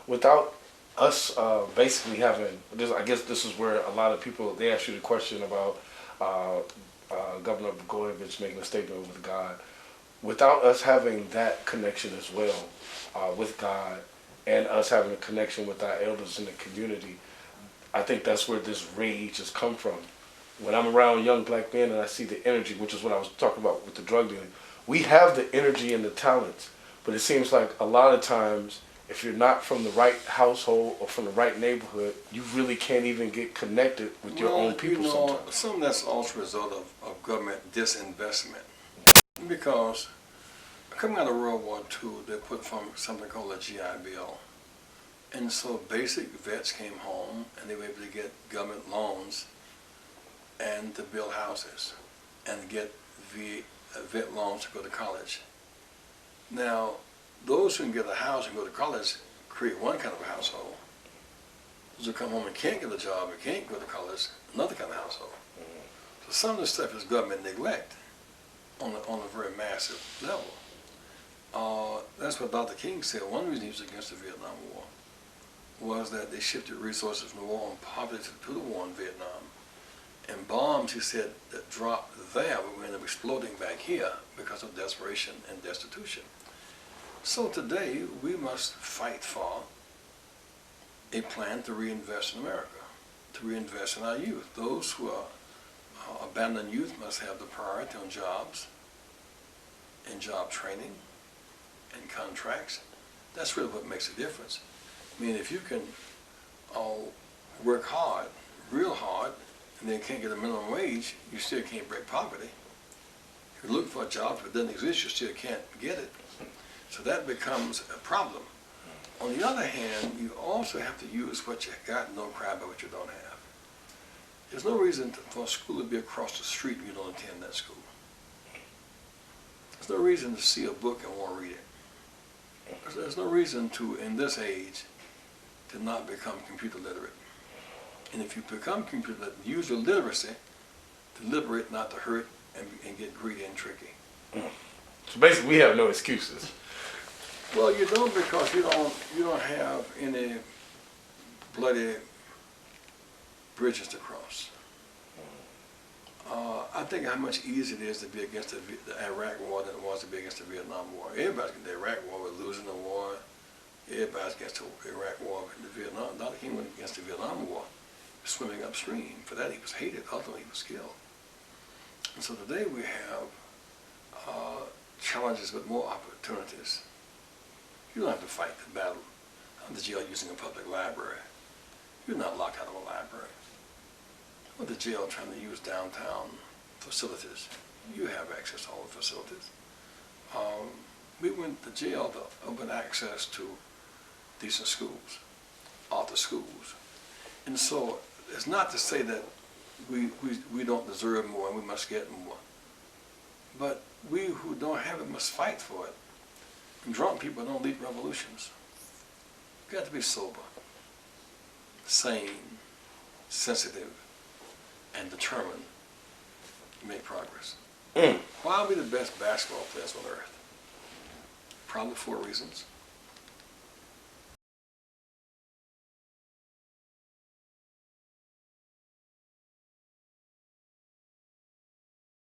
without us basically having this, I guess this is where a lot of people they ask you the question about uh, Governor Blagojevich making a statement with God. Without us having that connection as well with God, and us having a connection with our elders in the community, I think that's where this rage has come from. When I'm around young black men and I see the energy, which is what I was talking about with the drug dealing, we have the energy and the talents, but it seems like a lot of times, if you're not from the right household or from the right neighborhood, you really can't even get connected with your own people sometimes. Some of that's also a result of government disinvestment. Because coming out of World War II, they put from something called a GI Bill. And so basic vets came home and they were able to get government loans and to build houses and get vet loans to go to college. Now, those who can get a house and go to college create one kind of a household. Those who come home and can't get a job and can't go to college, another kind of household. So some of this stuff is government neglect on a very massive level. That's what Dr. King said. One reason he was against the Vietnam War was that they shifted resources from the war on poverty to the war in Vietnam. And bombs, he said, that dropped there were going to be exploding back here because of desperation and destitution. So today, we must fight for a plan to reinvest in America, to reinvest in our youth. Those who are abandoned youth must have the priority on jobs and job training and contracts. That's really what makes a difference. I mean, if you can work hard, real hard, and then can't get a minimum wage, you still can't break poverty. If you're looking for a job, if it doesn't exist, you still can't get it. So that becomes a problem. On the other hand, you also have to use what you got and don't cry about what you don't have. There's no reason for a school to be across the street if you don't attend that school. There's no reason to see a book and want to read it. There's no reason to, in this age, to not become computer literate. And if you become computer literate, use your literacy to liberate, not to hurt, and get greedy and tricky. So basically, we have no excuses. Well, you don't, because you don't have any bloody bridges to cross. I think how much easier it is to be against the Iraq war than it was to be against the Vietnam War. Everybody's against the Iraq war, we're losing the war. Everybody's against the Iraq war and the Vietnam. Dr. King went against the Vietnam war, swimming upstream. For that, he was hated. Ultimately, he was killed. And so today we have challenges with more opportunities. You don't have to fight the battle of the jail using a public library. You're not locked out of a library. Or the jail trying to use downtown facilities. You have access to all the facilities. We went to jail to open access to decent schools, author schools. And so it's not to say that we don't deserve more and we must get more. But we who don't have it must fight for it. And drunk people don't lead revolutions. You've got to be sober, sane, sensitive, and determined to make progress. Why are we the best basketball players on earth? Probably 4 reasons.